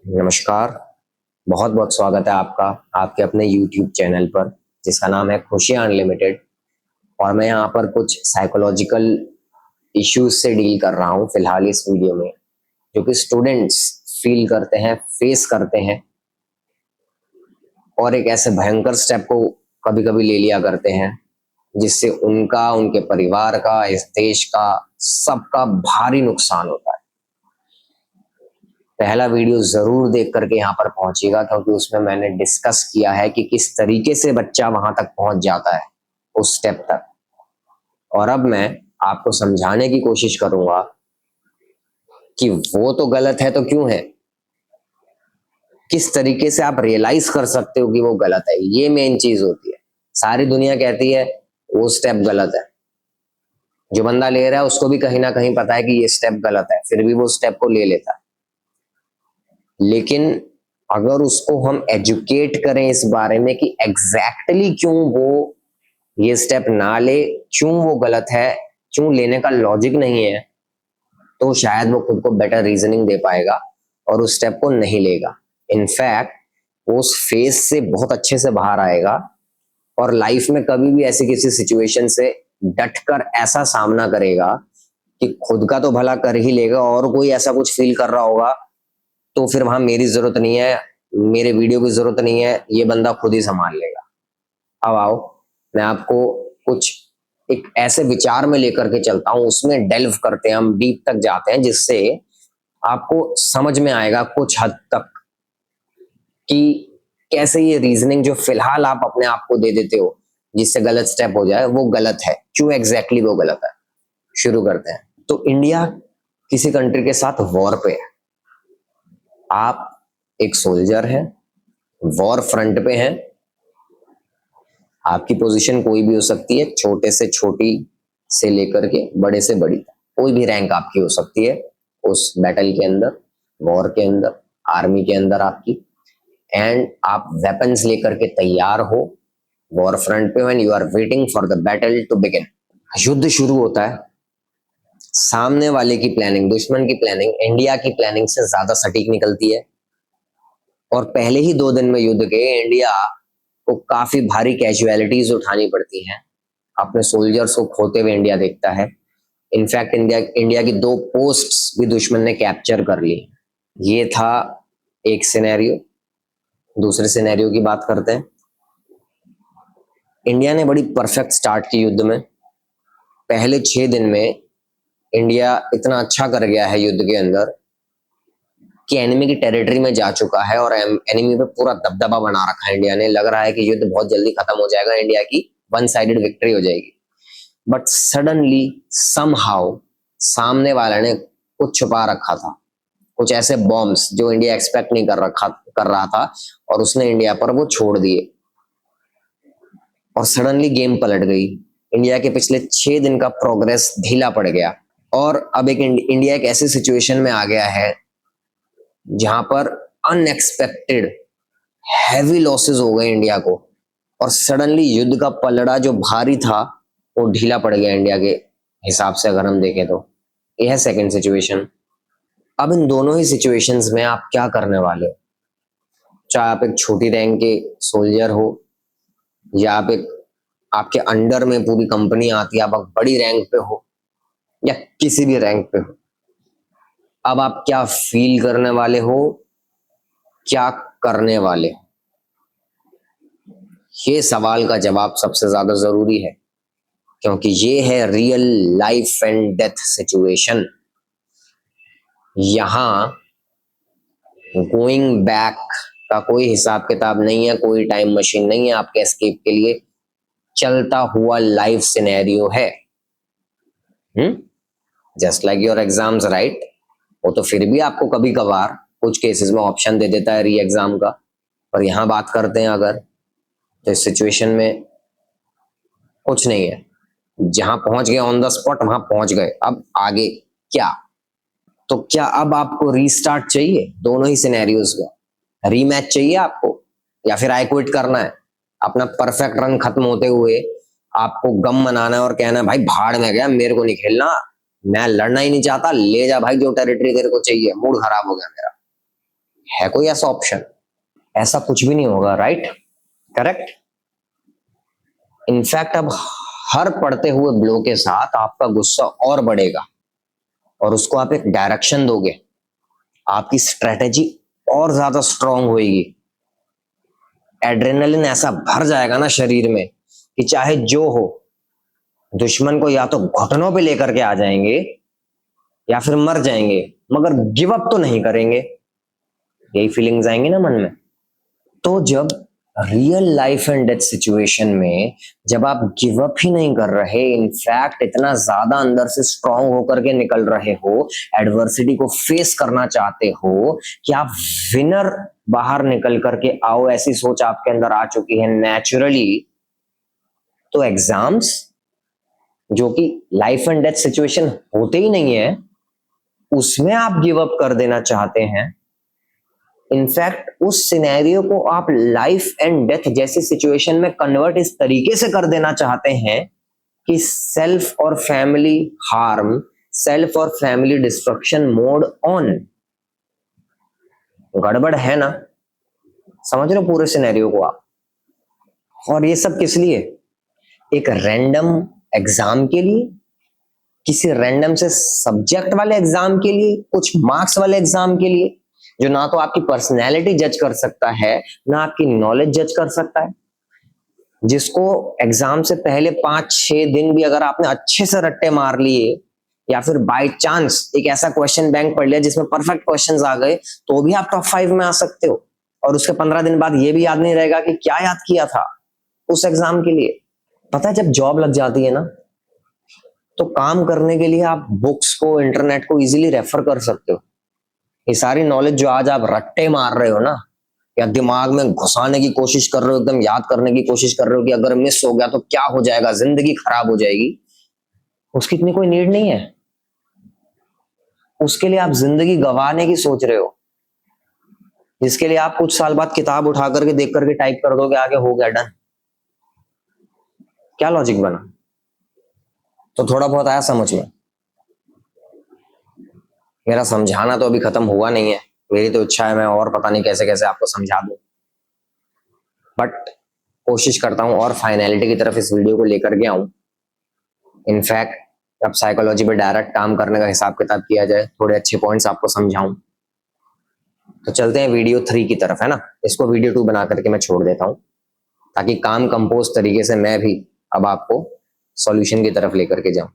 नमस्कार। बहुत बहुत स्वागत है आपका आपके अपने YouTube चैनल पर जिसका नाम है खुशियाँ अनलिमिटेड। और मैं यहाँ पर कुछ साइकोलॉजिकल इश्यूज से डील कर रहा हूँ फिलहाल इस वीडियो में, जो कि स्टूडेंट्स फील करते हैं, फेस करते हैं और एक ऐसे भयंकर स्टेप को कभी कभी ले लिया करते हैं जिससे उनका, उनके परिवार का, इस देश का, सबका भारी नुकसान होता है। पहला वीडियो ज़रूर देख करके यहाँ पर पहुँचिएगा, क्योंकि उसमें मैंने डिस्कस किया है कि किस तरीके से बच्चा वहाँ तक पहुँच जाता है, उस स्टेप तक। और अब मैं आपको समझाने की कोशिश करूँगा कि वो तो गलत है तो क्यों है, किस तरीके से आप रियलाइज़ कर सकते हो कि वो गलत है, ये मेन चीज़ होती है। सारी दुनिया कहती है वो स्टेप गलत है, जो बंदा ले रहा है उसको भी कहीं न कहीं पता है कि ये स्टेप गलत है, फिर भी वो स्टेप को ले लेता है। लेकिन अगर उसको हम एजुकेट करें इस बारे में कि एग्जैक्टली क्यों वो ये स्टेप ना ले, क्यों वो गलत है, क्यों लेने का लॉजिक नहीं है, तो शायद वो खुद को बेटर रीजनिंग दे पाएगा और उस स्टेप को नहीं लेगा। इनफैक्ट वो उस फेज से बहुत अच्छे से बाहर आएगा और लाइफ में कभी भी ऐसी किसी सिचुएशन से डट कर ऐसा सामना करेगा कि खुद का तो भला कर ही लेगा, और कोई ऐसा कुछ फील कर रहा होगा तो फिर वहां मेरी जरूरत नहीं है, मेरे वीडियो की जरूरत नहीं है, ये बंदा खुद ही संभाल लेगा। अब आओ मैं आपको कुछ एक ऐसे विचार में लेकर के चलता हूं, उसमें डेल्व करते हैं, हम डीप तक जाते हैं, जिससे आपको समझ में आएगा कुछ हद तक कि कैसे ये रीजनिंग जो फिलहाल आप अपने आप को दे देते हो जिससे गलत स्टेप हो जाए, वो गलत है, क्यों एग्जैक्टली वो गलत है। शुरू करते हैं। तो इंडिया किसी कंट्री के साथ वॉर पे है, आप एक सोल्जर हैं, वॉर फ्रंट पे हैं, आपकी पोजीशन कोई भी हो सकती है, छोटे से छोटी से लेकर के बड़े से बड़ी, कोई भी रैंक आपकी हो सकती है उस बैटल के अंदर, वॉर के अंदर, आर्मी के अंदर आपकी। एंड आप वेपन्स लेकर के तैयार हो, वॉर फ्रंट पे, when you are waiting for the battle to begin. युद्ध शुरू होता है। सामने वाले की प्लानिंग, दुश्मन की प्लानिंग इंडिया की प्लानिंग से ज्यादा सटीक निकलती है और पहले ही 2 दिन में युद्ध के इंडिया को काफी भारी कैजुअलिटीज उठानी पड़ती हैं, अपने सोल्जर्स को खोते हुए इंडिया देखता है। इनफैक्ट इंडिया की 2 पोस्ट्स भी दुश्मन ने कैप्चर कर ली। ये था एक सिनेरियो। दूसरे सिनेरियो की बात करते हैं। इंडिया ने बड़ी परफेक्ट स्टार्ट की युद्ध में। पहले 6 दिन में इंडिया इतना अच्छा कर गया है युद्ध के अंदर कि एनिमी की टेरिटरी में जा चुका है और एनिमी पे पूरा दबदबा बना रखा है इंडिया ने। लग रहा है कि युद्ध बहुत जल्दी खत्म हो जाएगा, इंडिया की वन साइडेड विक्ट्री हो जाएगी। बट सडनली समहाउ सामने वाले ने कुछ छुपा रखा था, कुछ ऐसे बॉम्ब्स जो इंडिया एक्सपेक्ट नहीं कर रहा था, और उसने इंडिया पर वो छोड़ दिए और सडनली गेम पलट गई। इंडिया के पिछले 6 दिन का प्रोग्रेस ढीला पड़ गया और अब इंडिया एक ऐसी सिचुएशन में आ गया है जहां पर अनएक्सपेक्टेड हैवी लॉसेस हो गए इंडिया को, और सडनली युद्ध का पलड़ा जो भारी था वो ढीला पड़ गया इंडिया के हिसाब से, अगर हम देखें तो। यह है सेकंड सिचुएशन। अब इन दोनों ही सिचुएशंस में आप क्या करने वाले हो, चाहे आप एक छोटी रैंक के सोल्जर हो या आप एक, आपके अंडर में पूरी कंपनी आती है, आप एक बड़ी रैंक पे हो या किसी भी रैंक पे हो। अब आप क्या फील करने वाले हो, क्या करने वाले हो, ये सवाल का जवाब सबसे ज्यादा जरूरी है, क्योंकि ये है real life and death situation. यहां गोइंग बैक का कोई हिसाब किताब नहीं है, कोई टाइम मशीन नहीं है आपके एस्केप के लिए, चलता हुआ लाइव सिनेरियो है। Just like your exams, right. वो तो फिर भी आपको कभी कभार कुछ केसेस में ऑप्शन दे देता है री एग्जाम का, पर यहां बात करते हैं अगर, तो इस सिचुएशन में कुछ नहीं है, जहां पहुंच गए ऑन द स्पॉट वहां पहुंच गए। अब आगे क्या, तो क्या अब आपको रीस्टार्ट चाहिए दोनों ही सिनेरियोज में, रीमैच चाहिए आपको, या फिर आई क्विट करना है, अपना परफेक्ट रन खत्म होते हुए आपको गम मनाना है और कहना है भाई भाड़ में गया, मेरे को नहीं खेलना, मैं लड़ना ही नहीं चाहता, ले जा भाई जो टेरिटरी तेरे को चाहिए, मूड खराब हो गया मेरा। है कोई ऐसा ऑप्शन? ऐसा कुछ भी नहीं होगा, राइट? करेक्ट। इनफैक्ट अब हर पड़ते हुए ब्लो के साथ आपका गुस्सा और बढ़ेगा और उसको आप एक डायरेक्शन दोगे, आपकी स्ट्रेटेजी और ज्यादा स्ट्रांग होगी। एड्रेनलिन ऐसा भर जाएगा ना शरीर में कि चाहे जो हो, दुश्मन को या तो घुटनों पे लेकर के आ जाएंगे या फिर मर जाएंगे, मगर गिव अप तो नहीं करेंगे। यही फीलिंग्स आएंगी ना मन में। तो जब real life and death situation में जब आप गिव अप ही नहीं कर रहे, इनफैक्ट इतना ज्यादा अंदर से स्ट्रांग होकर के निकल रहे हो, एडवर्सिटी को फेस करना चाहते हो कि आप विनर बाहर निकल करके आओ, ऐसी सोच आपके अंदर आ चुकी है नेचुरली, तो एग्जाम्स जो कि लाइफ एंड डेथ सिचुएशन होते ही नहीं है, उसमें आप गिव अप कर देना चाहते हैं। इनफैक्ट उस सिनेरियो को आप लाइफ एंड डेथ जैसी सिचुएशन में कन्वर्ट इस तरीके से कर देना चाहते हैं कि सेल्फ और फैमिली हार्म, सेल्फ और फैमिली डिस्ट्रक्शन मोड ऑन। गड़बड़ है ना? समझ रहे हो पूरे सिनेरियो को आप? और ये सब किस लिए? एक रैंडम एग्जाम के लिए, किसी रैंडम से सब्जेक्ट वाले एग्जाम के लिए, कुछ मार्क्स वाले एग्जाम के लिए, जो ना तो आपकी पर्सनैलिटी जज कर सकता है ना आपकी नॉलेज जज कर सकता है, जिसको एग्जाम से पहले 5-6 दिन भी अगर आपने अच्छे से रट्टे मार लिए या फिर बाय चांस एक ऐसा क्वेश्चन बैंक पढ़ लिया जिसमें परफेक्ट क्वेश्चंस आ गए, तो भी आप टॉप 5 में आ सकते हो। और उसके 15 दिन बाद ये भी याद नहीं रहेगा कि क्या याद किया था उस एग्जाम के लिए। पता है, जब जॉब लग जाती है ना, तो काम करने के लिए आप बुक्स को, इंटरनेट को इजीली रेफर कर सकते हो। ये सारी नॉलेज जो आज आप रट्टे मार रहे हो ना, या दिमाग में घुसाने की कोशिश कर रहे हो, एकदम याद करने की कोशिश कर रहे हो कि अगर मिस हो गया तो क्या हो जाएगा, जिंदगी खराब हो जाएगी, उसकी इतनी कोई नीड नहीं है। उसके लिए आप जिंदगी गंवाने की सोच रहे हो, जिसके लिए आप कुछ साल बाद किताब उठा करके देख करके टाइप कर दोगे आगे हो गया, डन। क्या लॉजिक बना? तो थोड़ा बहुत आया समझ में? मेरा समझाना तो अभी खत्म हुआ नहीं है, मेरी तो इच्छा है मैं और पता नहीं कैसे कैसे आपको समझा दूं, बट कोशिश करता हूं और फाइनलिटी की तरफ इस वीडियो को लेकर के आऊं। इनफैक्ट अब साइकोलॉजी पे डायरेक्ट काम करने का हिसाब किताब किया जाए, थोड़े अच्छे पॉइंट्स आपको समझाऊं। तो चलते हैं वीडियो 3 की तरफ, है ना? इसको वीडियो 2 बना करके मैं छोड़ देता हूं, ताकि काम कंपोज तरीके से मैं भी अब आपको सॉल्यूशन की तरफ लेकर के जाऊं।